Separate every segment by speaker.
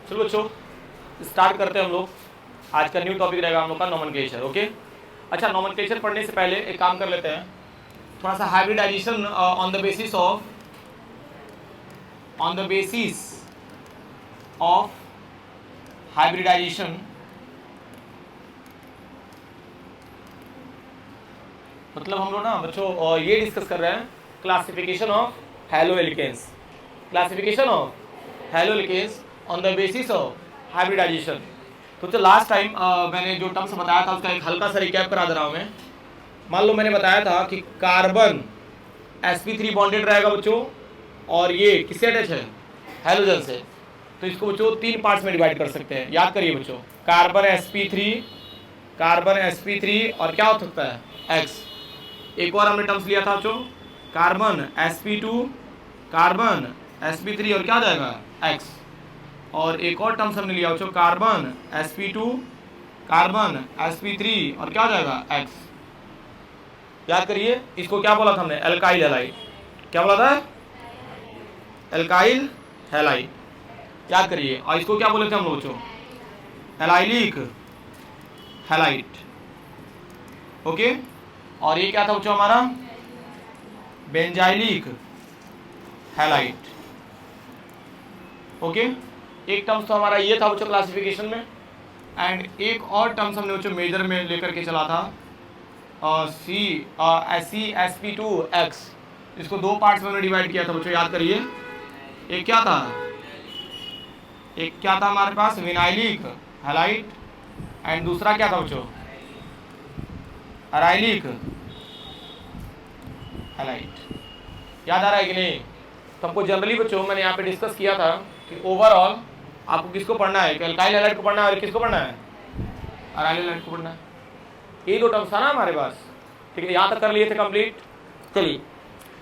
Speaker 1: चलो बच्चों स्टार्ट करते हैं हम लोग। आज का न्यू टॉपिक रहेगा हम लोग का नोमेनक्लेचर। ओके, अच्छा नोमेनक्लेचर पढ़ने से पहले एक काम कर लेते हैं, थोड़ा सा hybridization on the basis of hybridization, मतलब हम लोग ना बच्चों ये डिस्कस कर रहे हैं classification of halo alkanes, classification of halo alkanes on the basis of hybridization. तो लास्ट टाइम मैंने जो टर्म्स बताया था उसका एक हल्का सा रिकैप करा दे रहा हूँ मैं। मान लो मैंने बताया था कि कार्बन sp3 बॉन्डेड रहेगा बच्चों, और ये किससे अटैच है, हैलोजन से। तो इसको बच्चों तीन पार्ट्स में डिवाइड कर सकते हैं, याद करिए बच्चों, कार्बन sp3 और क्या हो सकता है, X। एक और हमने टर्म्स लिया था बच्चों, कार्बन sp3 और क्या हो जाएगा, X। और एक और टर्म्स हमने लिया बच्चों, कार्बन sp3 और क्या हो जाएगा, X। याद करिए, इसको क्या बोला था हमने, एल्काइल हैलाइड। क्या बोला था, एल्काइल हैलाइड। याद करिए, और इसको क्या बोले थे हम लोग बच्चों, एलाइलिक हैलाइड। ओके, और ये क्या था बच्चों हमारा, बेंजाइलिक हैलाइड। ओके, एक टर्म्स तो हमारा ये था बच्चों क्लासिफिकेशन में, एंड एक और टर्म्स हमने बच्चों मेजर में लेकर के चला था, CsP2X। इसको दो पार्ट्स में डिवाइड किया था बच्चों, याद करिए। एक क्या था हमारे पास, विनाइलिक हैलाइड, एंड दूसरा क्या था बच्चों, अराइलिक हैलाइड। याद आ रहा है कि नहीं। तो हमको जनरली बच्चों मैंने यहाँ पे डिस्कस किया था कि ओवरऑल आपको किसको पढ़ना है, एल्काइल हैलाइड को पढ़ना है और किसको पढ़ना है, अराइल हैलाइड को पढ़ना है। ये दो टर्म्स था ना हमारे पास, ठीक है, यहाँ तक कर लिए थे कंप्लीट। चलिए,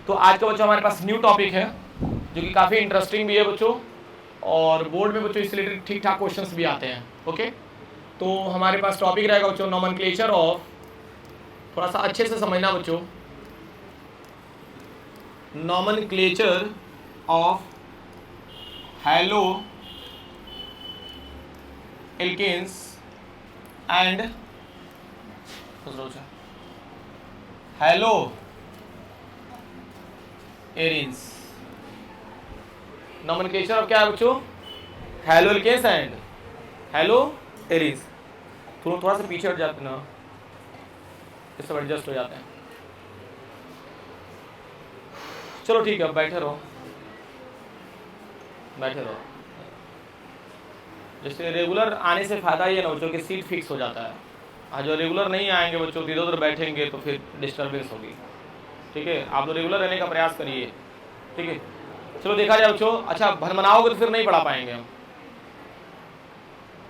Speaker 1: तो आज का बच्चों हमारे पास न्यू टॉपिक है जो कि काफ़ी इंटरेस्टिंग भी है बच्चों, और बोर्ड में बच्चों इससे रिलेटेड ठीक ठाक क्वेश्चंस भी आते हैं। ओके, तो हमारे पास टॉपिक रहेगा बच्चों नोमेनक्लेचर ऑफ, थोड़ा सा अच्छे से समझना बच्चों, nomenclature of halo alkanes and halo arenes. Nomenclature of क्या है बच्चों, halo alkanes and halo arenes. थोड़ा सा पीछे हट जाते हैं ना, ये सब एडजस्ट हो जाते हैं। चलो ठीक है, अब बैठे रहो। जैसे रेगुलर आने से फ़ायदा ये ना बच्चों कि सीट फिक्स हो जाता है, आज जो रेगुलर नहीं आएंगे बच्चों, इधर उधर बैठेंगे तो फिर डिस्टर्बेंस होगी। ठीक है, आप लोग रेगुलर रहने का प्रयास करिए। ठीक है, चलो देखा जाए बच्चों। अच्छा, भरमनाओगे तो फिर नहीं पढ़ा पाएंगे हम।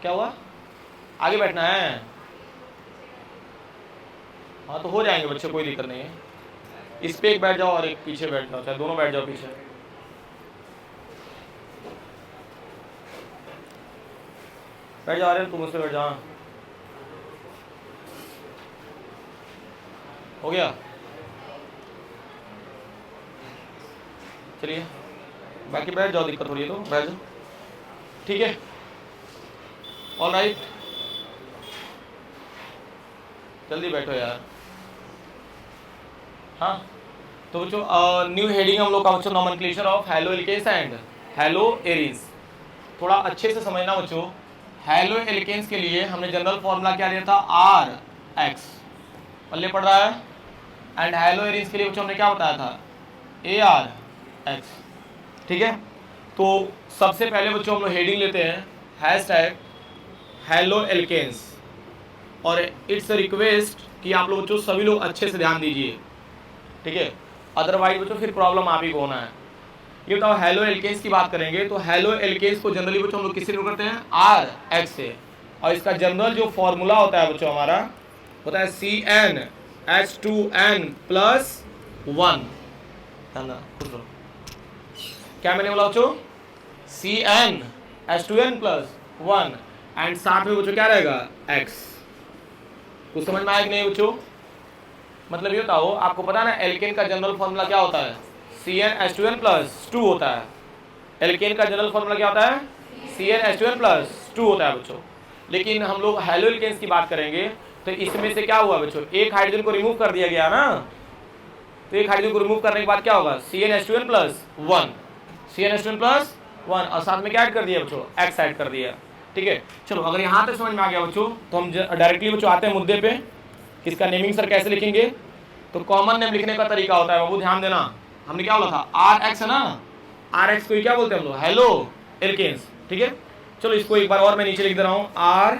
Speaker 1: क्या हुआ, आगे बैठना है, हाँ तो हो जाएंगे बच्चे, कोई दिक्कत नहीं है। इस पे एक बैठ जाओ और एक पीछे बैठ जाओ, चाहे दोनों बैठ जाओ पीछे। बैठ जा रहे हैं, तुम उससे बैठ जाओ। हो गया, चलिए बाकी बैठ जाओ, दिक्कत हो रही है तो बैठ जाओ। ठीक है, ऑल राइट, जल्दी बैठो यार। हाँ, तो बच्चों न्यू हेडिंग हम लोग का बच्चों, nomenclature of halo alkanes and halo arenes. थोड़ा अच्छे से समझना बच्चों, हैलो एल्केन्स के लिए हमने जनरल फॉर्मूला क्या दिया था, RX, पल्ले पड़ रहा है। एंड हैलो एरिन्स के लिए बच्चों हमने क्या बताया था, ARX। ठीक है, तो सबसे पहले बच्चों हम लोग हेडिंग लेते हैं हैशटैग हैलो एल्केन्स, और इट्स रिक्वेस्ट कि आप लोग बच्चों सभी लोग अच्छे से ध्यान दीजिए। ठीक है, अदरवाइज बच्चों फिर प्रॉब्लम आप ही को होना है। ये बताओ, हैलो एल्केन्स की बात करेंगे तो हैलो एल्केन्स को जनरली बच्चों हम लोग किससे करते हैं, RX से। और इसका जनरल जो फॉर्मूला होता है बच्चों हमारा होता है CnH2n+1। क्या मैंने बोला बच्चों, CnH2n+1, एंड साथ में बच्चों क्या रहेगा, X। कुछ समझ में आया कि नहीं बच्चों। मतलब ये बताओ, आपको पता है ना एल्केन का जनरल फॉर्मूला क्या होता है, CnH2n+2 होता है। एल्केन का जनरल फॉर्मूला क्या होता है, CnH2n प्लस 2 होता है बच्चों। लेकिन हम लोग हैलो एल्केन्स की बात करेंगे तो इसमें से क्या हुआ बच्चों, एक हाइड्रोजन को रिमूव कर दिया गया ना, तो एक हाइड्रोजन को रिमूव करने के बाद क्या होगा, CnH2n प्लस 1, CnH2n प्लस 1 और साथ में क्या ऐड कर दिया बच्चों, X ऐड कर दिया। ठीक है, चलो अगर यहाँ तक समझ में आ गया बच्चों तो हम डायरेक्टली बच्चों आते हैं मुद्दे पे, इसका नेमिंग सर कैसे लिखेंगे। तो कॉमन नेम लिखने का तरीका होता है बाबू, ध्यान देना, हमने क्या बोला था RX है ना, RX को क्या बोलते हैं हम लोग, हेलो एल्केन्स। ठीक है, चलो इसको एक बार और मैं नीचे लिख दे रहा हूँ, R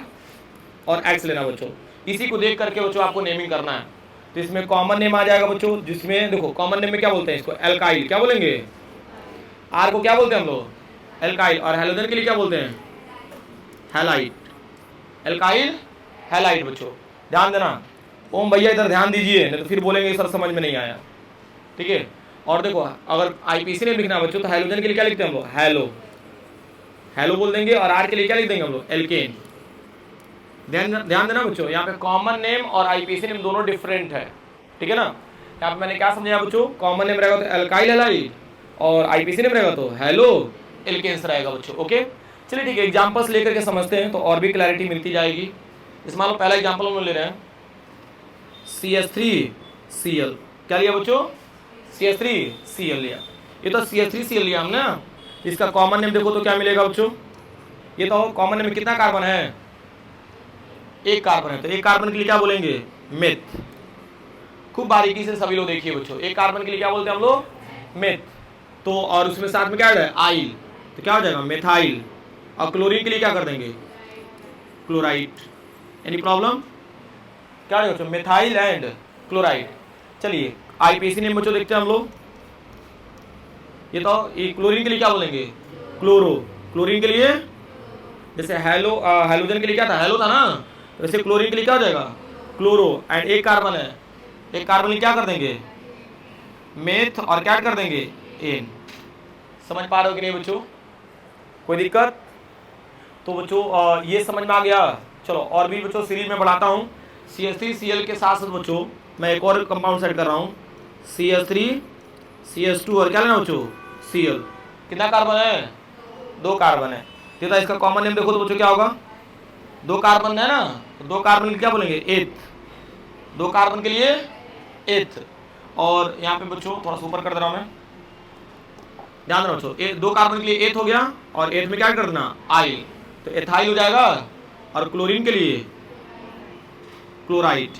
Speaker 1: और X लेना बच्चों, इसी को देख करके बच्चों आपको नेमिंग करना है। तो इसमें कॉमन नेम आ जाएगा बच्चों, जिसमें देखो कॉमन नेम में क्या बोलते हैं इसको, एल्काइल, क्या बोलेंगे, R को क्या बोलते हैं हम लोग, एल्काइल, और हैलोजन के लिए क्या बोलते हैं, हैलाइट, एल्काइल हैलाइट बच्चों, ध्यान देना। ओम भैया इधर ध्यान दीजिए, नहीं तो फिर बोलेंगे सर समझ में नहीं आया। ठीक है, और देखो अगर आईपीसी नेम लिखना बच्चों तो हैलोजन के लिए क्या लिखते हैं हम लोग, हेलो, हेलो बोल देंगे, और आर के लिए क्या लिख देंगे हम लोग, एल्केन। ध्यान देना बच्चों, यहाँ पे कॉमन नेम और आईपीसी नेम दोनों डिफरेंट है। ठीक है ना, यहाँ पे मैंने क्या समझाया बच्चों, कॉमन नेम रहेगा तो एल्काइल हैलाइड और आईपीसी नेम रहेगा तो हेलो एल्केन्स रहेगा बच्चों। ओके, चलिए ठीक है, एग्जांपल्स लेकर के समझते हैं तो और भी क्लैरिटी मिलती जाएगी। इस मान लो पहला एग्जांपल हम ले रहे हैं, CH3Cl, क्या लिया बच्चों, CH3Cl लिया, ये तो CH3Cl लिया हमने, इसका कॉमन नेम देखो तो क्या मिलेगा बच्चों, ये तो कॉमन नेम में कितना कार्बन है, एक कार्बन है, तो एक कार्बन के लिए क्या बोलेंगे, मेथ। खूब बारीकी से सभी लोग देखिए बच्चों, एक कार्बन के लिए क्या बोलते हैं हम लोग, मेथ। तो और उसमें साथ में क्या है, आइल, तो क्या हो जाएगा मेथाइल, और क्लोरीन के लिए क्या कर देंगे, क्लोराइड। एनी प्रॉब्लम, क्या है बच्चों, मेथाइल एंड क्लोराइड। चलिए आईपीसी नेम बच्चों देखते हैं हम लोग, ये तो ये क्लोरीन के लिए क्या बोलेंगे, क्लोरो, क्लोरीन के लिए जैसे हेलो, हैलोजन के लिए क्या था, हेलो था ना, तो वैसे क्लोरीन के लिए क्या हो जाएगा, क्लोरो, एंड एक कार्बन है, एक कार्बन में क्या कर देंगे, मेथ, और क्या कर देंगे, एन। समझ पा रहे हो कि नहीं बच्चों, कोई दिक्कत। तो बच्चों ये समझ में आ गया। चलो और भी बच्चों सीरीज में बढ़ाता हूँ, CH3Cl के साथ साथ बच्चों मैं एक और कंपाउंड सेट कर रहा हूँ, CH3 CH2 और क्या लेना बच्चों, Cl। कितना कार्बन है, 2 कार्बन है, तो इसका कॉमन नेम देखो तो बच्चों क्या होगा, 2 कार्बन है ना, तो 2 कार्बन के लिए क्या बोलेंगे, एथ, 2 कार्बन के लिए एथ। और यहाँ पे बच्चों थोड़ा सा ऊपर कर दे रहा हूँ मैं, ध्यान रखो बच्चों, 2 कार्बन के लिए एथ हो गया, और एथ में क्या कर देना, आइल, तो एथाइल हो जाएगा, और क्लोरीन के लिए क्लोराइड।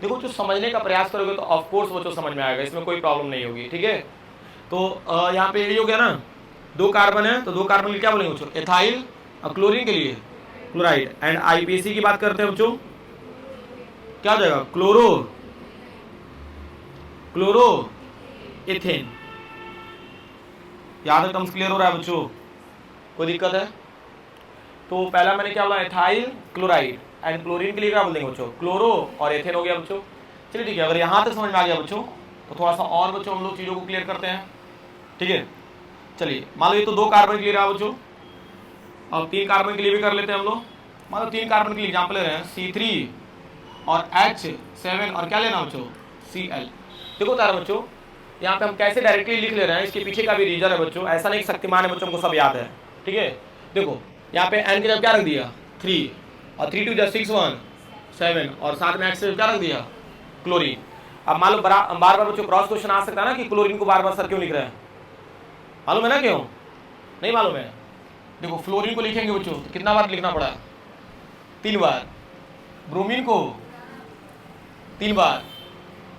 Speaker 1: देखो जो समझने का प्रयास करोगे तो ऑफ कोर्स बच्चों समझ में आएगा, इसमें कोई प्रॉब्लम नहीं होगी। ठीक है, तो यहाँ पे ये हो गया ना, 2 कार्बन है, तो 2 कार्बन के लिए क्या बोलेंगे बच्चों, एथाइल, और क्लोरीन के लिए क्लोराइड। एंड आईपीसी की बात करते हैं बच्चों, क्या हो जाएगा, क्लोरो, क्लोरो एथेन। यहाँ तक टर्म्स क्लियर हो रहा है बच्चों, कोई दिक्कत है। तो पहला मैंने क्या बोला, एथाइल क्लोराइड, एंड क्लोरीन के लिए क्या बोल देंगे बच्चों, क्लोरो, और एथेन हो गया बच्चों। चलिए ठीक है, अगर यहाँ तक समझ में आ गया बच्चों तो थोड़ा सा और बच्चों हम लोग चीज़ों को क्लियर करते हैं। ठीक है, चलिए मान लो ये तो 2 कार्बन के लिए रहा बच्चों, अब 3 कार्बन के लिए भी कर लेते हैं हम लोग। मान लो 3 कार्बन के लिए एग्जाम्पल ले रहे हैं, C3 और H7 और क्या लेना बच्चों, Cl। देखो तारा बच्चों, यहाँ पे हम कैसे डायरेक्टली लिख ले रहे हैं, इसके पीछे का भी रीजन है बच्चों, ऐसा नहीं शक्तिमान है बच्चों, हमको सब याद है। ठीक है, देखो यहाँ पे n की जगह क्या रख दिया, 3, और 3 2 6 1 7, और साथ में X क्या रख दिया, क्लोरीन। अब मान लो बार बार बच्चों क्रॉस क्वेश्चन आ सकता है ना कि क्लोरीन को बार बार सर क्यों लिख रहे हैं, मालूम है ना क्यों, नहीं मालूम है। देखो फ्लोरीन को लिखेंगे बच्चों तो कितना बार लिखना पड़ा, 3 बार, ब्रोमीन को 3 बार,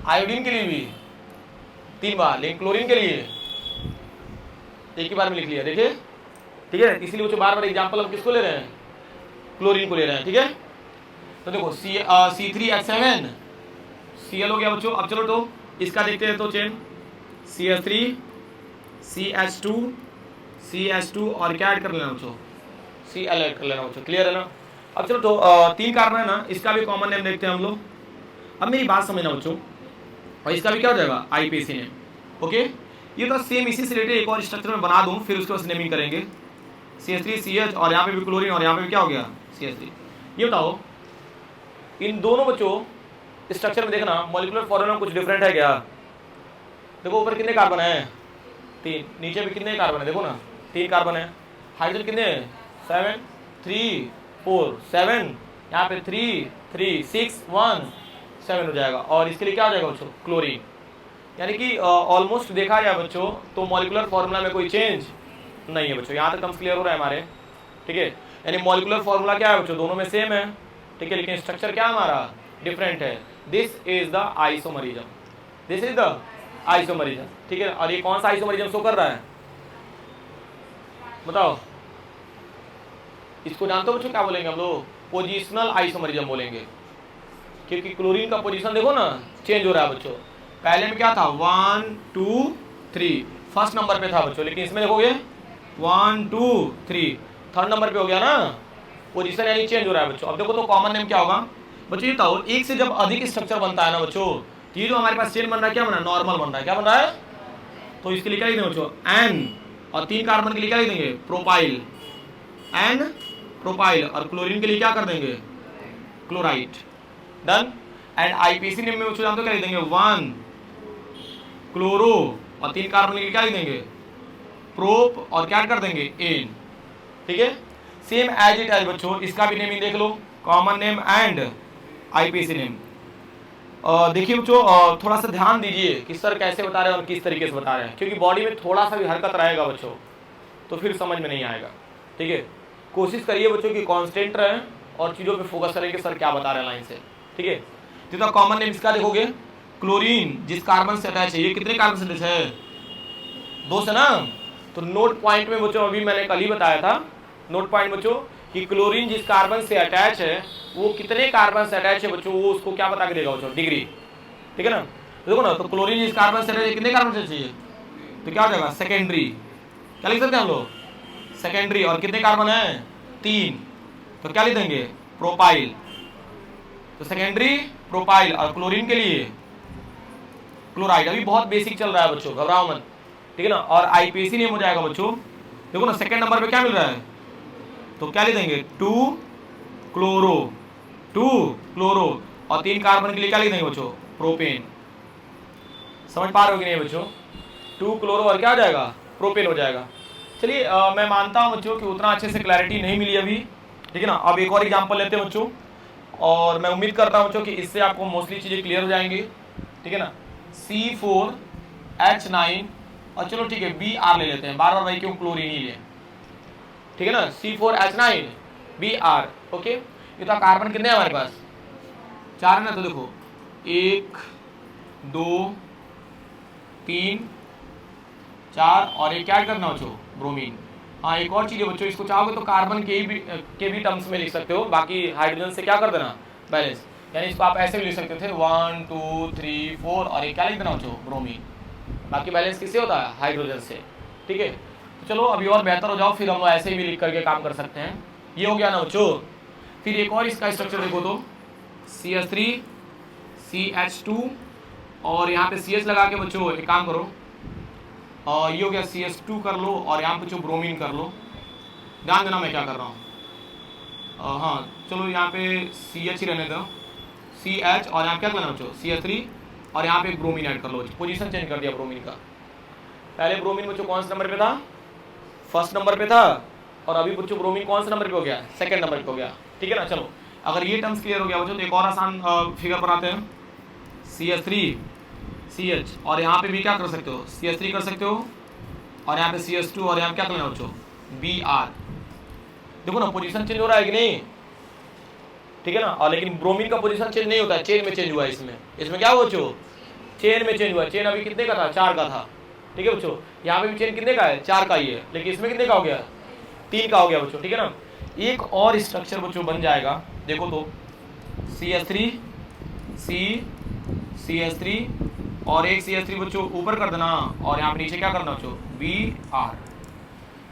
Speaker 1: आयोडीन के लिए भी 3 बार, लेकिन क्लोरीन के लिए एक ही बार में लिख लिया। देखिए ठीक है, इसीलिए बच्चों बार बार एग्जाम्पल हम किसको ले रहे हैं, क्लोरीन को ले रहे हैं। ठीक है, तो देखो C3H7 Cl हो गया बच्चों। अब चलो तो इसका देखते हैं, तो चेन CH3 CH2 CH2 और क्या ऐड कर लेना बच्चों, Cl ऐड कर लेना बच्चों, क्लियर है ना। अब चलो तो 3 कार्बन है ना, इसका भी कॉमन नेम देखते हैं हम लोग। अब मेरी बात समझना बच्चों, और इसका भी क्या हो जाएगा, आईपीसी नेम। ओके, ये तो सेम इसी से रिलेटेड एक और स्ट्रक्चर में बना दूं, फिर उसके बाद नेमिंग करेंगे, CH3CH, और यहाँ पे भी क्लोरीन, और यहाँ पे भी क्या हो गया, CH3। ये बताओ इन दोनों बच्चों स्ट्रक्चर में देखना मॉलिक्यूलर फॉर्मूला में कुछ डिफरेंट है क्या। देखो ऊपर कितने कार्बन है, 3, नीचे भी कितने कार्बन है, देखो ना 3 कार्बन है। हाइड्रोजन कितने हैं 7 3 4 7, यहाँ पे 3 3 6 1 7 हो जाएगा। और इसके लिए क्या हो जाएगा बच्चों क्लोरीन। यानी कि ऑलमोस्ट देखा जाए बच्चों तो मॉलिक्यूलर फॉर्मूला में कोई चेंज नहीं है बच्चों। यहाँ तक टर्म्स क्लियर हो रहा है हमारे, ठीक है। यानी मॉलिक्यूलर फॉर्मूला क्या है बच्चों, दोनों में सेम है, ठीक है, लेकिन स्ट्रक्चर क्या हमारा डिफरेंट है। This is the isomerism, this is the isomerism, ठीक है। और ये कौन सा आइसोमरिज्म शो कर रहा है बताओ, इसको जानते हो बच्चों क्या बोलेंगे हम लोग, पोजिशनल आइसोमरिज्म बोलेंगे, क्योंकि क्लोरीन का पोजीशन देखो ना चेंज हो रहा है बच्चों। पहले में क्या था 1 2 3 फर्स्ट नंबर पे था बच्चों, लेकिन इसमें देखोगे 1 2 3 थर्ड नंबर पे हो गया ना, पोजीशन यानी चेंज हो रहा है बच्चों। अब देखो तो कॉमन नेम क्या होगा बच्चों, ये बताओ एक से जब अधिक स्ट्रक्चर बनता है ना बच्चों, तो ये जो हमारे पास चेन बन रहा है क्या बन रहा है, नॉर्मल बन रहा है, क्या बन रहा है, तो इसके लिए क्या लिख देंगे बच्चों एन, और 3 कार्बन के लिए क्या लिख देंगे प्रोपाइल, एन प्रोपाइल, और क्लोरीन के लिए क्या कर देंगे chloride, done. And IPC name में बच्चों जानते हो क्या लिख देंगे 1 क्लोरो, और 3 कार्बन के लिए क्या लिख देंगे प्रोप, और क्या कर देंगे एन, ठीक है। सेम एज इट एज बच्चों इसका भी नेमिंग देख लो, common name and IPC name. देखिए बच्चों थोड़ा सा ध्यान दीजिए कि सर कैसे बता रहे हैं और किस तरीके से बता रहे हैं, क्योंकि बॉडी में थोड़ा सा भी हरकत रहेगा बच्चों तो फिर समझ में नहीं आएगा, ठीक है। कोशिश करिए बच्चों की कॉन्स्टेंट रहें और चीज़ों पे फोकस करें कि सर क्या बता रहे हैं लाइन से, ठीक है। तो कॉमन नेम इसका देखोगे क्लोरीन जिस कार्बन से अटैच है, ये कितने कार्बन से अटैच है 2 से ना, तो नोट पॉइंट में बच्चों अभी मैंने कल ही बताया था, नोट पॉइंट बच्चों कि क्लोरीन जिस कार्बन से अटैच है वो कितने कार्बन से अटैच है बच्चों, वो उसको क्या बता के देगा बच्चों डिग्री, ठीक है ना। तो देखो ना, तो क्लोरीन जिस कार्बन से अटैच है कितने कार्बन से चाहिए, तो क्या हो जाएगा सेकेंडरी, क्या लिख सकते हैं हम लोग सेकेंडरी, और कितने कार्बन है 3, तो क्या लिख देंगे प्रोपाइल, तो सेकेंडरी प्रोपाइल, और क्लोरीन के लिए क्लोराइड। अभी बहुत बेसिक चल रहा है बच्चों, घबराओ मत, ठीक है ना। और आईपीसी नेम हो जाएगा बच्चों, देखो ना सेकंड नंबर पे क्या मिल रहा है, तो क्या लिख देंगे 2 क्लोरो, 2 क्लोरो, और 3 कार्बन के लिए क्या लिख देंगे बच्चों प्रोपेन। समझ पा रहे हो कि नहीं बच्चों, 2 क्लोरो और क्या हो जाएगा प्रोपेन हो जाएगा। चलिए मैं मानता हूं बच्चों कि उतना अच्छे से क्लैरिटी नहीं मिली अभी, ठीक है ना। अब एक और एग्जांपल लेते हैं बच्चों, और मैं उम्मीद करता हूं बच्चों कि इससे आपको मोस्टली चीज़ें क्लियर हो जाएंगी, ठीक है ना। C4H9, और चलो ठीक है Br ले लेते हैं, बार बार भाई क्यों क्लोरीन ही ले, ठीक है ना। C4H9 Br, okay. ये तो कार्बन कितने हैं हमारे पास 4 है ना, तो देखो 1 2 3 4, और एक क्या करना बच्चों ब्रोमीन। हाँ एक और चीज़ है बच्चों, इसको चाहोगे तो कार्बन के भी टर्म्स में लिख सकते हो, बाकी हाइड्रोजन से क्या कर देना बैलेंस, यानी इसको आप ऐसे भी लिख सकते थे 1 2 3 4, और एक क्या लिख देना बच्चों ब्रोमीन, बाकी बैलेंस किससे होता है हाइड्रोजन से, ठीक है। तो चलो अभी और बेहतर हो जाओ, फिर हम लोग ऐसे भी लिख करके काम कर सकते हैं। ये हो गया ना बच्चों। फिर एक और इसका स्ट्रक्चर देखो तो CH3 CH2, और यहाँ पे CH लगा के बच्चों एक काम करो, और ये हो गया CH2 कर लो, और यहाँ पे बच्चों ब्रोमीन कर लो। ध्यान देना मैं क्या कर रहा हूँ, हाँ चलो यहाँ पे CH ही रहने दो, CH, और यहाँ क्या करना बच्चों CH3, और यहाँ पे ब्रोमीन ऐड कर लो, पोजीशन चेंज कर दिया ब्रोमीन का। पहले ब्रोमीन बच्चों कौन से नंबर पे था, फर्स्ट नंबर पे था, और अभी बच्चों ब्रोमीन कौन से नंबर पे हो गया सेकंड नंबर पे हो गया, ठीक है ना। चलो अगर ये टर्म्स क्लियर हो गया बच्चों, तो एक और आसान फिगर बनाते हैं, CH3 CH, और यहाँ पे भी क्या कर सकते हो CH3 कर सकते हो, और यहाँ पे CH2, और यहाँ क्या करना है बच्चों Br। देखो ना पोजीशन चेंज हो रहा है कि नहीं, ठीक है ना। और लेकिन ब्रोमीन का पोजीशन चेंज नहीं होता है, चेन में चेंज हुआ है, इसमें क्या हुआ बच्चों चेन में चेंज हुआ है। चेन अभी कितने का था 4 का था, ठीक है बच्चों। यहाँ पे भी चेन कितने का है 4 का ही है, लेकिन इसमें कितने का हो गया 3 का हो गया बच्चों, ठीक है ना। एक और स्ट्रक्चर बच्चों बन जाएगा, देखो तो CH3 CH3, और एक CH3 बच्चों ऊपर कर देना, और यहाँ पे नीचे क्या करना बच्चों Br।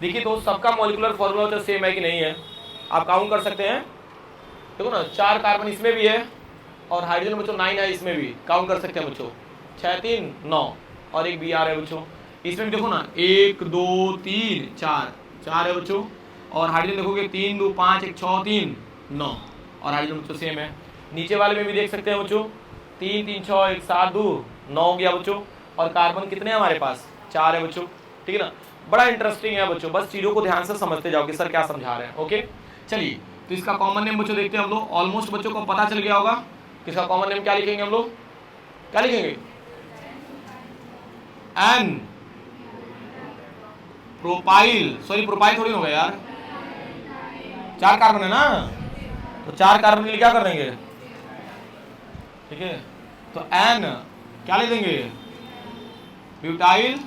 Speaker 1: देखिए तो सबका मॉलिक्यूलर फॉर्मूला तो सेम है कि नहीं है, आप काउंट कर सकते हैं। देखो ना 4 कार्बन इसमें भी है, और हाइड्रोजन बच्चों 9 है, इसमें भी काउंट कर सकते हैं बच्चों 6 3 9, और एक Br है बच्चों। इसमें भी देखो ना 1 2 3 4 है बच्चों, और हाइड्रोजन देखोगे 3 2 5 1 6 3 9, और हाइड्रोजन बच्चों सेम है। नीचे वाले में भी देख सकते हैं बच्चों 3 3 6 1 7 2 9 हो गया बच्चों, और कार्बन कितने हैं हमारे पास 4 है बच्चों, ठीक है ना। बड़ा इंटरेस्टिंग है बच्चों, बस चीज़ों को ध्यान से समझते जाओ कि सर क्या समझा रहे हैं। ओके चलिए, तो इसका कॉमन नेम बच्चों देखते हैं हम लोग। ऑलमोस्ट बच्चों को पता चल गया होगा कि इसका कॉमन नेम क्या लिखेंगे हम लोग, क्या लिखेंगे, एन प्रोपाइल, सॉरी प्रोपाइल थोड़ी हो गया यार, 4 कार्बन है ना, तो 4 कार्बन के लिए क्या कर देंगे, ठीक है, तो एन क्या ले देंगे, ब्यूटाइल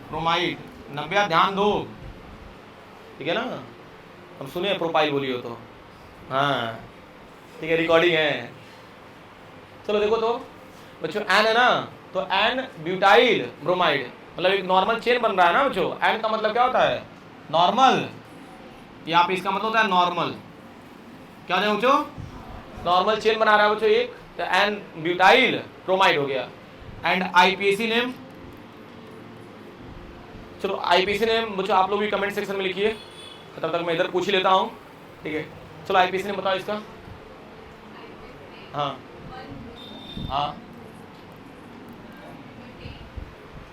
Speaker 1: ब्रोमाइड। 90 ध्यान दो, ठीक है ना, हम सुने प्रोपाइल बोली हो तो, हाँ ठीक है, रिकॉर्डिंग है। चलो देखो तो बच्चों, एन है ना, तो एन ब्यूटाइल ब्रोमाइड, मतलब एक नॉर्मल चेन बन रहा है ना बच्चों। एन का मतलब क्या होता है, नॉर्मल, यहाँ पे इसका मतलब होता है नॉर्मल, क्या होता है बच्चों, नॉर्मल चेन बना रहा है बच्चों एक, तो एन ब्यूटाइल ब्रोमाइड हो गया। एंड आईपीसी नेम, चलो आईपीसी नेम बच्चों आप लोग भी कमेंट सेक्शन में लिखिए, तब तक मैं इधर पूछ ही लेता हूँ, ठीक है। चलो आईपीसी नेम बताओ इसका, हाँ हाँ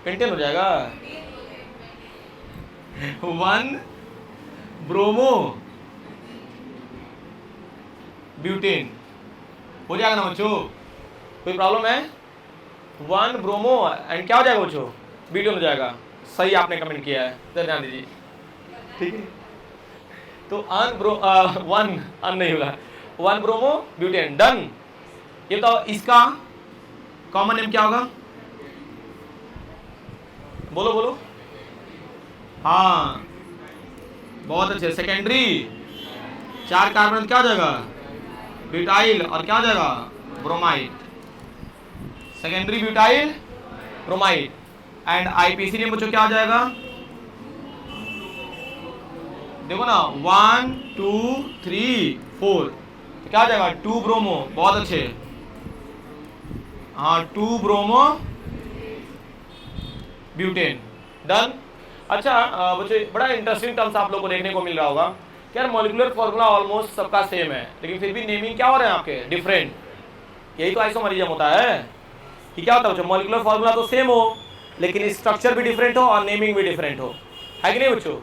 Speaker 1: पेंटेन हो जाएगा, 1 ब्रोमो ब्यूटेन हो जाएगा ना बच्चों, कोई प्रॉब्लम है, 1 ब्रोमो एंड क्या हो जाएगा बच्चों, ब्यूटेन हो जाएगा। सही आपने कमेंट किया है, तो ध्यान दीजिए, ठीक है। तो वन अन नहीं होगा, 1 ब्रोमो ब्यूटेन, डन। ये तो इसका कॉमन नेम क्या होगा, बोलो बोलो, हाँ बहुत अच्छे, सेकेंडरी 4 कार्बन क्या हो जाएगा, ब्यूटाइल और क्या हो जाएगा, bromide, secondary butyl bromide. And IPC name बच्चों क्या हो जाएगा, देखो ना, 1 2 3 4, तो क्या हो जाएगा, 2 ब्रोमो, बहुत अच्छे, हाँ 2 ब्रोमो ब्यूटेन, डन। अच्छा बच्चों बड़ा इंटरेस्टिंग टर्म्स आप लोगों को देखने को मिल रहा होगा कि यार मॉलिक्यूलर फॉर्मूला ऑलमोस्ट सबका सेम है, लेकिन फिर भी नेमिंग क्या हो रहे हैं आपके, डिफरेंट। यही तो आइसोमरिज्म होता है कि क्या होता है बच्चों, मॉलिक्यूलर फॉर्मूला तो सेम हो लेकिन स्ट्रक्चर भी डिफरेंट हो और नेमिंग भी डिफरेंट हो, है कि नहीं बच्चों।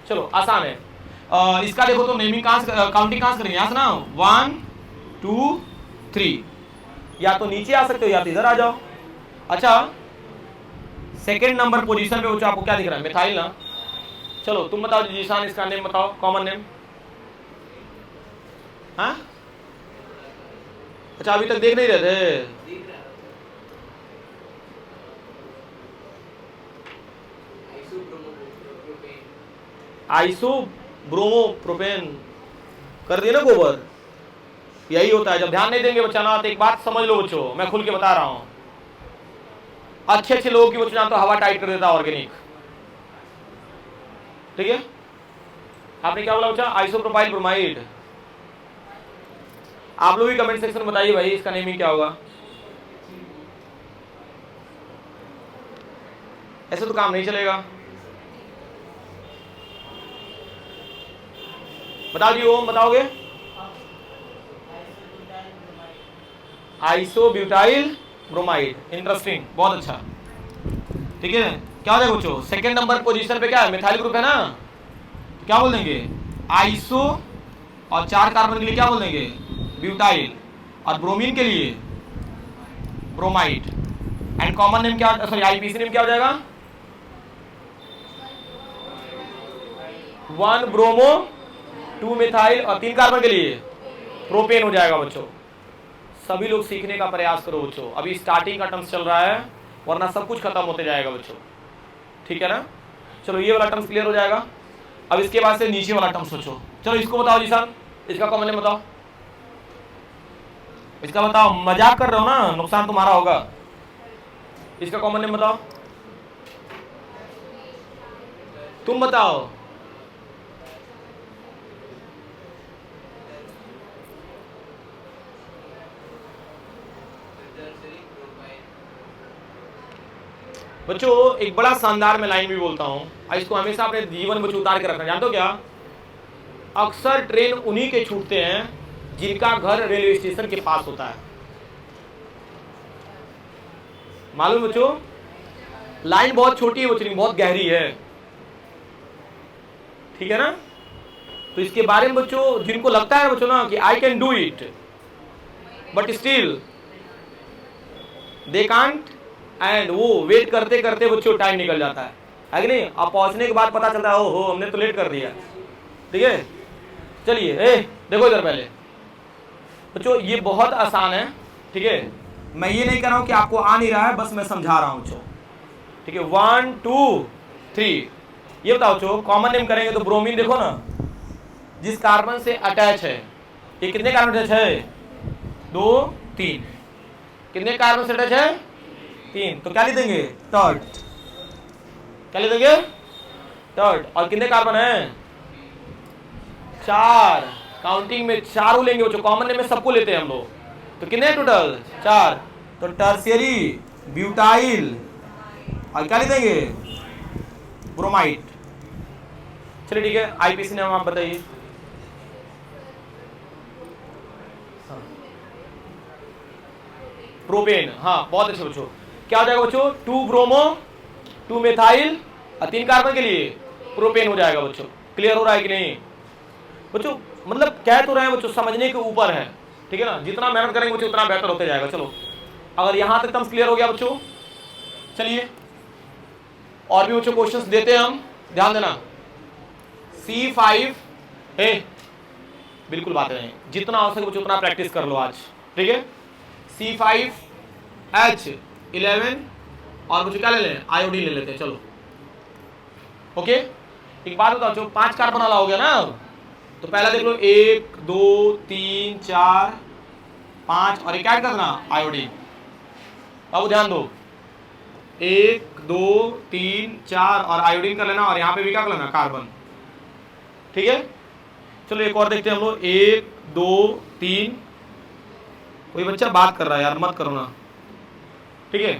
Speaker 1: चलो आसान है, इसका देखो तो नेमिंग काउंटिंग कहां से करेंगे, यहाँ से ना, 1 2 3, या तो नीचे आ सकते हो या तो इधर आ जाओ। अच्छा सेकेंड नंबर पोजीशन पे बच्चों आपको क्या दिख रहा है, मिथाइल ना। चलो तुम बताओ जीशान, इसका नेम बताओ, कॉमन नेम, हाँ अच्छा अभी तक देख नहीं रहे थे, आइसो ब्रोमो प्रोपेन कर दिए ना गोबर, यही होता है। जब ध्यान नहीं देंगे बच्चा ना, तो एक बात समझ लो बच्चों, मैं खुल के बता रहा हूं, अच्छे अच्छे लोगों की बच्चों तो हवा टाइट कर देता ऑर्गेनिक, ठीक है। आपने क्या बोला बच्चा, आइसोप्रोपाइल ब्रोमाइड। आप लोग भी कमेंट सेक्शन में बताइए भाई इसका नेमिंग क्या होगा, ऐसे तो काम नहीं चलेगा। बता दिए ओम, बताओगे, आइसोब्यूटाइल ब्रोमाइड, इंटरेस्टिंग, बहुत अच्छा, ठीक है। क्या हो जाएगा बच्चों, सेकेंड नंबर पोजीशन पे क्या है, मिथाइल ग्रुप है ना, तो क्या बोल देंगे, आइसो, और 4 कार्बन के लिए क्या बोल देंगे, ब्यूटाइल, और ब्रोमीन के लिए ब्रोमाइड। एंड कॉमन नेम क्या, सॉरी आईपीसी नेम क्या हो जाएगा, 1 ब्रोमो 2 मिथाइल, और 3 कार्बन के लिए प्रोपेन हो जाएगा बच्चों। सभी लोग सीखने का प्रयास करो बच्चों, अभी स्टार्टिंग का टर्म्स चल रहा है, वरना सब कुछ खत्म होते जाएगा बच्चों, ठीक है ना। चलो ये वाला टर्म्स क्लियर हो जाएगा, अब इसके बाद से नीचे वाला टर्म्स सोचो। चलो इसको बताओ जी सर, इसका कॉमन नेम बताओ, इसका बताओ, मजाक कर रहे हो ना, नुकसान तुम्हारा होगा। इसका कॉमन नेम बताओ, तुम बताओ, बच्चों एक बड़ा शानदार मैं लाइन भी बोलता हूं, इसको हमेशा अपने जीवन में उतार के रखना, जानते हो क्या, अक्सर ट्रेन उन्हीं के छूटते हैं जिनका घर रेलवे स्टेशन के पास होता है। मालूम बच्चों, लाइन बहुत छोटी है बच्चों, बहुत गहरी है, ठीक है ना। तो इसके बारे में बच्चों जिनको लगता है बच्चों ना कि I can do it but still they can't, and वो वेट करते करते बच्चों टाइम निकल जाता है कि नहीं। अब पहुंचने के बाद पता चलता है ओहो हमने तो लेट कर दिया, ठीक है। चलिए देखो इधर पहले बच्चों, ये बहुत आसान है, ठीक है। मैं ये नहीं कर रहा हूं कि आपको आ नहीं रहा है, बस मैं समझा रहा हूं बच्चों, ठीक है। 1 2 3 ये बताओ बच्चों, कॉमन नेम करेंगे तो ब्रोमीन देखो ना, जिस कार्बन से अटैच है, ये कितने कार्बन अटैच है? 2 3। कितने कार्बन से अटैच है? 3। तो क्या लिख देंगे? थर्ड। क्या लिख देंगे? थर्ड। और कितने कार्बन है? 4। काउंटिंग में 4 लेंगे बच्चों, कॉमन नेम में सबको लेते हैं हम लोग। तो कितने टोटल? 4। तो टर्शियरी ब्यूटाइल, और क्या लिख देंगे? ब्रोमाइड। चलिए ठीक है, आईपीसी नाम आप बताइए। प्रोपेन, हाँ बहुत अच्छे बच्चों। क्या हो जाएगा बच्चों? 2 ब्रोमो 2 मेथाइल और 3 कार्बन के लिए प्रोपेन हो जाएगा बच्चों। क्लियर हो रहा है कि नहीं बच्चों? मतलब कह तो रहे हैं बच्चों, समझने के ऊपर है, ठीक है ना। जितना मेहनत करेंगे बच्चों उतना बेहतर होते जाएगा। चलो अगर यहां तक टर्म्स क्लियर हो गया बच्चों, चलिए और भी बच्चों क्वेश्चंस देते हैं हम, ध्यान देना। C5 बिल्कुल बात नहीं, जितना हो सके बच्चों उतना प्रैक्टिस कर लो आज, ठीक है। C5H11 और बच्चों क्या ले लें? आयोडीन ले लेते हैं, चलो ओके। एक बात बताओ बच्चों, 5 कार्बन वाला हो गया ना, तो पहला देख लो 1 2 3 4 5 और एक ऐड कर देना आयोडीन। अब ध्यान दो, 1 2 3 4 और आयोडीन कर लेना, और यहाँ पे भी क्या कर लेना? कार्बन, ठीक है। चलो एक और देखते हैं हम लोग, 1 2 3। कोई बच्चा बात कर रहा है यार, मत करो ना, ठीक है।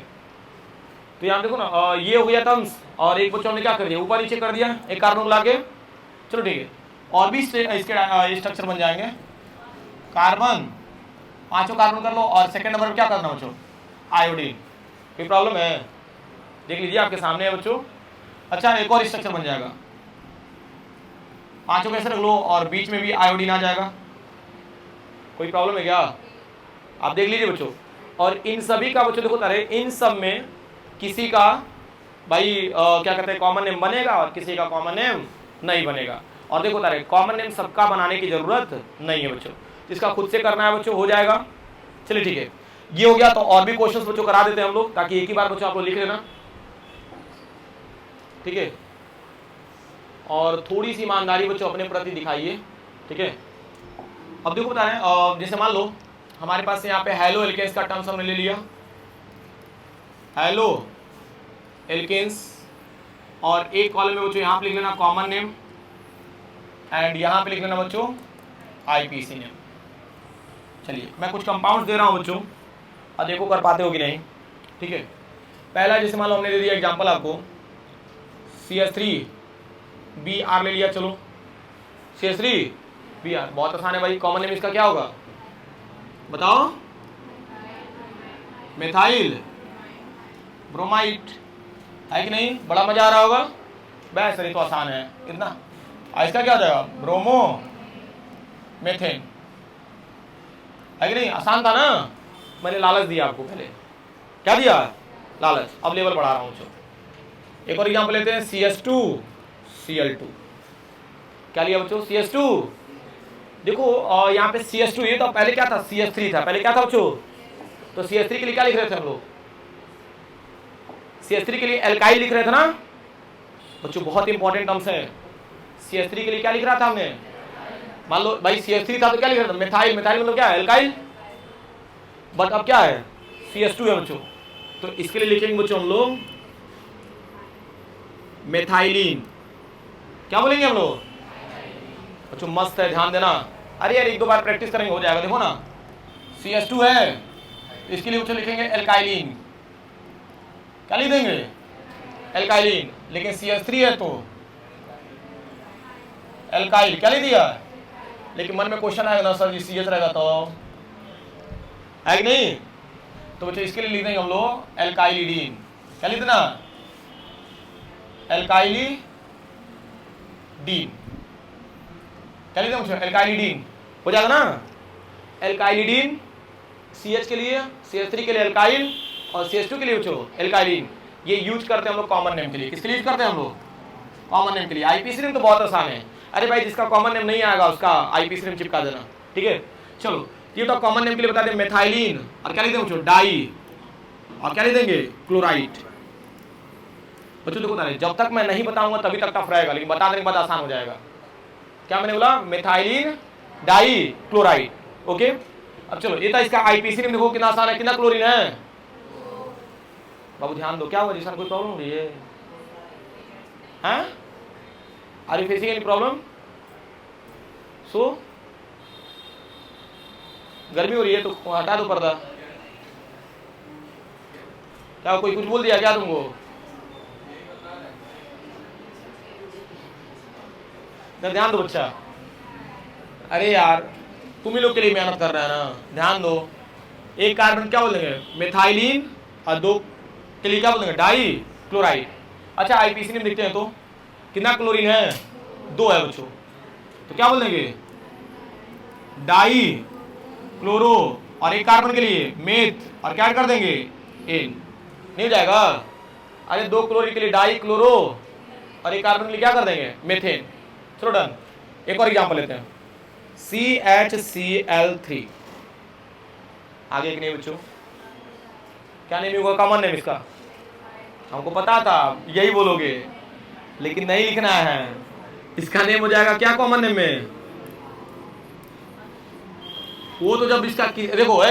Speaker 1: तो यहाँ देखो ना, ये हो गया टर्म्स, और एक बच्चों ने क्या कर दिया? ऊपर नीचे कर दिया एक कार्बन को लाके। चलो ठीक है, और भी इसके स्ट्रक्चर बन जाएंगे। कार्बन, 5 कार्बन कर लो, और सेकंड नंबर पे क्या करना बच्चों? आयोडीन। कोई प्रॉब्लम है? देख लीजिए आपके सामने है बच्चों। अच्छा एक और स्ट्रक्चर बन जाएगा, 5 कैसे रख लो, और बीच में भी आयोडीन आ जाएगा। कोई प्रॉब्लम है क्या? आप देख लीजिए बच्चों। और इन सभी का बच्चों देखो तारे, इन सब में किसी का भाई क्या कहते हैं, कॉमन नेम बनेगा, और किसी का कॉमन नेम नहीं बनेगा। और देखो तारे, कॉमन नेम सबका बनाने की जरूरत नहीं है बच्चों, जिसका खुद से करना है बच्चों हो जाएगा। चलिए ठीक है, ये हो गया। तो और भी क्वेश्चंस बच्चों करा देते हैं हम लोग, ताकि एक ही बार बच्चों आप लोग लिख लेना, ठीक है। और थोड़ी सी ईमानदारी बच्चों अपने प्रति दिखाइए, ठीक है। अब देखो बता रहे हैं, जैसे मान लो हमारे पास यहाँ पे हैलो एल्केन्स का टर्म्स हमने ले लिया, हैलो एल्केन्स, और एक कॉलम में बच्चों यहाँ पे लिख लेना कॉमन नेम, एंड यहाँ पे लिख लेना बच्चों आईपीसी नेम। चलिए मैं कुछ कंपाउंड्स दे रहा हूँ बच्चों, और देखो कर पाते हो कि नहीं, ठीक है। पहला जैसे मान लो हमने दे दिया एग्जाम्पल आपको, CH3Br ले लिया। चलो CH3Br, बहुत आसान है भाई। कॉमन नेम इसका क्या होगा बताओ? मेथाइल ब्रोमाइड, है कि नहीं? बड़ा मजा आ रहा होगा। बस ये तो आसान है इतना। इसका क्या हो जाएगा? ब्रोमो मेथेन, है कि नहीं? आसान था ना, मैंने लालच दिया आपको पहले। क्या दिया? लालच। अब लेवल बढ़ा रहा हूं। एक और एग्जांपल लेते हैं, CH2Cl2। क्या लिया बच्चों? CH2। देखो यहाँ पे CH2, ये तो पहले क्या था? CH3 था। पहले क्या था बच्चों? तो CH3 के लिए क्या लिख रहे थे हम लोग? CH3 के लिए एल्काइल लिख रहे थे ना बच्चों, बहुत इंपॉर्टेंट टर्म्स है। CH3 के लिए क्या लिख रहा था हमने? मान लो भाई CH3 था तो क्या लिख रहा था? मेथाइल। मेथाइल मतलब क्या है? एल्काइल। बट अब क्या है? CH2 है बच्चों, तो इसके लिए लिखेंगे बच्चों हम लोग मेथाइलिन। क्या बोलेंगे हम लोग बच्चों? मस्त है, ध्यान देना। अरे यार एक दो बार प्रैक्टिस करेंगे हो जाएगा। देखो ना, CH2 है, इसके लिए बच्चों लिखेंगे एल्काइलिन। क्या लिख देंगे? एल्काइलिन। लेकिन CH3 है तो एल्काइल। क्या लिख दिया? लेकिन मन में क्वेश्चन आएगा ना, सर जी CH रहेगा तो है कि नहीं? तो बच्चों इसके लिए लिख देंगे हम लोग एल्काइलिडीन। क्या लिख देना? एल्काइलीडीन, क्या लिखते हैं बच्चों, एल्काइलीडीन हो जाएगा ना। एल्काइलीडीन CH के लिए, CH3 के लिए एल्काइल और CH2 के लिए बच्चों एल्काइलीन। ये यूज करते हैं हम लोग कॉमन नेम के लिए। किसके लिए यूज करते हैं हम लोग, कॉमन नेम के लिए। आईपीसी नेम तो बहुत आसान है, अरे भाई जिसका कॉमन नेम नहीं आएगा उसका आईपीसी नेम चिपका देना, ठीक है। चलो ये तो कॉमन नेम के लिए बता दें, मेथाइलिन और क्या लिख देंगे बच्चों, डाई, और क्या लिख देंगे, क्लोराइड। बच्चों देखो ना, जब तक मैं नहीं बताऊंगा तभी तक टफ रहेगा, लेकिन बता देने के बाद आसान हो जाएगा। क्या मैंने बोला, मेथाइलिन डाई क्लोराइड, ओके। अब चलो ये था इसका आईपीसी नेम, देखो कितना आसान है, कितना क्लोरीन है। बाबू ध्यान दो, क्या हुआ जिसका कोई प्रॉब्लम हो रही है, are you facing any problem? So गर्मी हो रही है तो हटा दो पर्दा। क्या कोई कुछ बोल दिया क्या तुमको? ध्यान दो बच्चा, अरे यार तुम ही लोग के लिए मेहनत कर रहा है ना, ध्यान दो। एक कार्बन क्या बोलेंगे, मेथाइलिन, और दो के लिए क्या बोलेंगे, डाई क्लोराइड। अच्छा आईपीसी में देखते हैं तो कितना क्लोरीन है, 2 है बच्चों, तो क्या बोल देंगे, डाई क्लोरो, और एक कार्बन के लिए मेथ, और क्या कर देंगे, एन। नहीं हो जाएगा, अरे 2 क्लोरीन के लिए डाई क्लोरो, और एक कार्बन के लिए क्या कर देंगे, मेथेन। चलो डन। एक और एग्जांपल लेते हैं, CHCl3। आगे एक नेम बच्चों, क्या नेम होगा, कॉमन नेम इसका, हमको पता था यही बोलोगे, लेकिन नहीं लिखना है। इसका नेम हो जाएगा क्या कॉमन नेम में, वो तो जब इसका देखो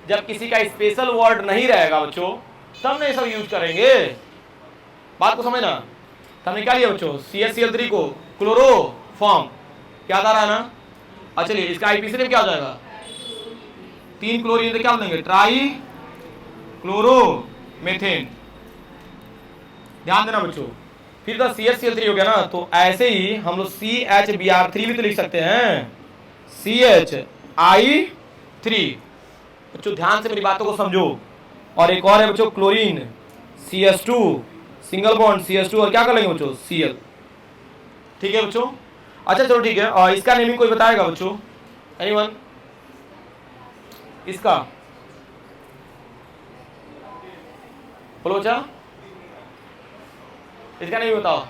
Speaker 1: जब किसी का स्पेशल वर्ड नहीं रहेगा बच्चों तब नहीं सब यूज करेंगे, बात को समझना। तो हमने क्या लिया बच्चों, CHCl3 को क्लोरोफॉर्म, क्या आ रहा है ना। अच्छा चलिए इसका आईपीसी नेम क्या हो जाएगा, 3 क्लोरीन तो क्या बोलेंगे, ट्राई क्लोरो मेथेन। ध्यान देना बच्चों, फिर तो CHCl3 हो गया ना, तो ऐसे ही हम लोग CHBr3 भी तो लिख सकते हैं, CHI3। बच्चों ध्यान से मेरी बातों को समझो। और एक और है बच्चों chlorine, CH2 single bond CH2, और क्या कर लेंगे बच्चों, Cl। ठीक है बच्चों, अच्छा चलो ठीक है। और इसका नेमिंग कोई बताएगा बच्चों, एनीवन? इसका बोलो बच्चा, इसका नेमिंग बताओ।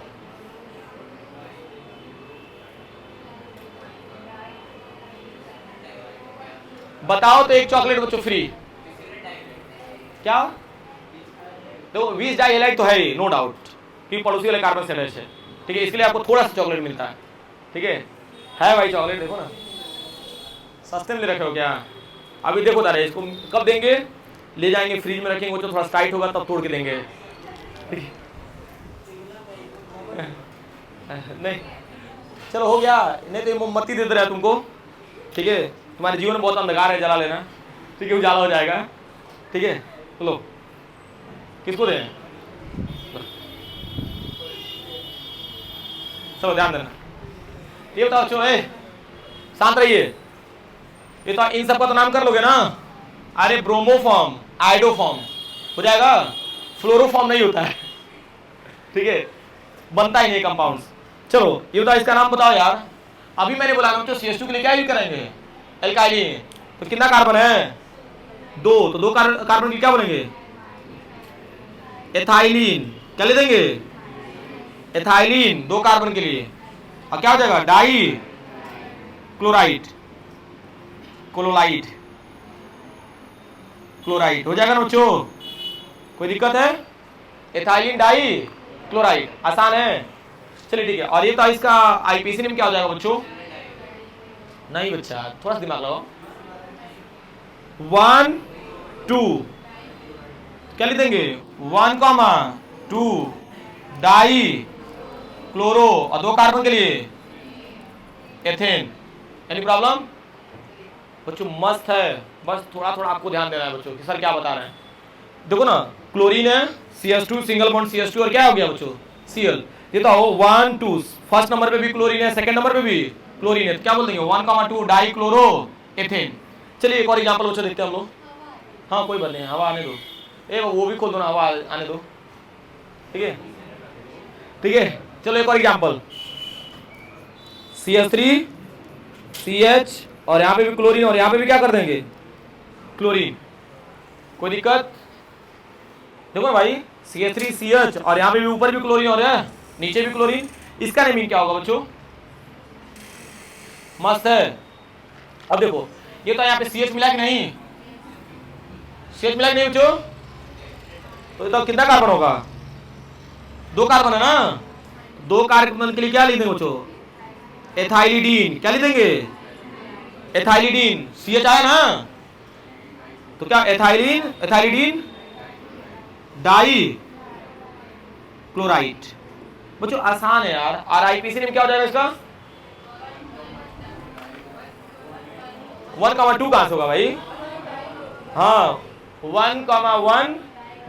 Speaker 1: बताओ तो एक चॉकलेट बच्चों फ्री। क्या देखो 20 डाई हेलाइट तो है ही, नो डाउट, कि पड़ोसी वाले कार्बन से है, ठीक है, इसके लिए आपको थोड़ा सा चॉकलेट मिलता है, ठीक है भाई चॉकलेट। देखो ना सस्ते में ले रखे हो क्या, अभी देखो तारे इसको कब देंगे, ले जाएंगे फ्रिज में रखेंगे, वो तो थोड़ा टाइट होगा तब तोड़ के देंगे, ठीक है। नहीं चलो हो गया, नहीं तो मोमबत्ती दे दे रहा है तुमको, ठीक है, तुम्हारे जीवन में बहुत अंधकार है, जला लेना, ठीक है, उजाला हो जाएगा, ठीक है। चलो किसको दें, चलो ध्यान देना। ये बताओ बच्चों, शांत रहिए, ये तो इन सबका तो नाम कर लोगे ना, अरे ब्रोमोफॉर्म, आइडोफॉर्म हो जाएगा, फ्लोरोफॉर्म नहीं होता है, ठीक है, बनता ही नहीं कंपाउंड्स। चलो ये बताओ इसका नाम बताओ यार। अभी मैंने बोला ना बच्चों CH2 के लिए क्या यूज करेंगे, एल्काइलिन, तो कितना कार्बन है, 2, तो 2 कार्बन की क्या बोलेंगे, एथाइलिन, क्या ले देंगे, एथाइलिन 2 कार्बन के लिए, और क्या हो जाएगा, डाई क्लोराइड, क्लोराइड, क्लोराइड हो जाएगा ना बच्चों, कोई दिक्कत है, एथाइलिन डाई क्लोराइड, आसान है। चलिए ठीक है। और ये तो इसका आईपीसी नेम क्या हो जाएगा बच्चों, नहीं बच्चा थोड़ा सा दिमाग लगाओ, 1 2 क्या लिख देंगे, 1,2 डाई क्लोरो, और 2 कार्बन के लिए एथेन। एनी प्रॉब्लम बच्चों, मस्त है, बस थोड़ा थोड़ा आपको ध्यान देना है बच्चों कि सर क्या बता रहे हैं। देखो ना क्लोरीन है, CH2 सिंगल बॉन्ड CH2, और क्या हो गया बच्चों, Cl। ये तो 1 2 फर्स्ट नंबर पे भी क्लोरीन है, सेकंड नंबर पे भी क्लोरीन है, तो क्या बोल देंगे, 1,2 डाई क्लोरो एथेन। चलिए एक और एग्जांपल बच्चों देखते हैं हम लोग। हाँ कोई बात नहीं, हवा आने दो, वो भी खोल दो ना, हवा आने दो, ठीक है। ठीक है, चलो एक और एग्जांपल, CH3 CH और यहाँ पे भी क्लोरीन और यहाँ पे भी क्या कर देंगे क्लोरीन, कोई दिक्कत? देखो भाई CH3 CH और यहाँ पे भी ऊपर भी क्लोरीन और है नीचे भी क्लोरीन, इसका नेमिंग क्या होगा बच्चों? मस्त है। अब देखो ये तो यहाँ पे CH मिला कि नहीं, CH मिला कि नहीं बच्चों? तो ये तो कितना कार्बन होगा? 2 कार्बन है ना, 2 कार्बन के लिए क्या लिख देंगे बच्चों? एथाइलिडीन। क्या लिख देंगे? एथाइलिडीन। CH आया ना, तो क्या एथाइलिडीन डाई क्लोराइड। बच्चों आसान है यार, RIPC नेम क्या हो जाएगा इसका? 1,2 कहां से होगा भाई? हाँ 1,1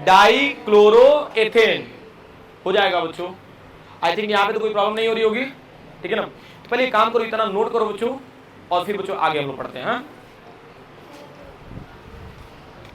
Speaker 1: डाई क्लोरो एथेन हो जाएगा बच्चों। आई थिंक यहाँ पे तो कोई प्रॉब्लम नहीं हो रही होगी, ठीक है ना? तो पहले काम करो, इतना नोट करो बच्चों, और फिर बच्चों आगे हम लोग पढ़ते हैं। हाँ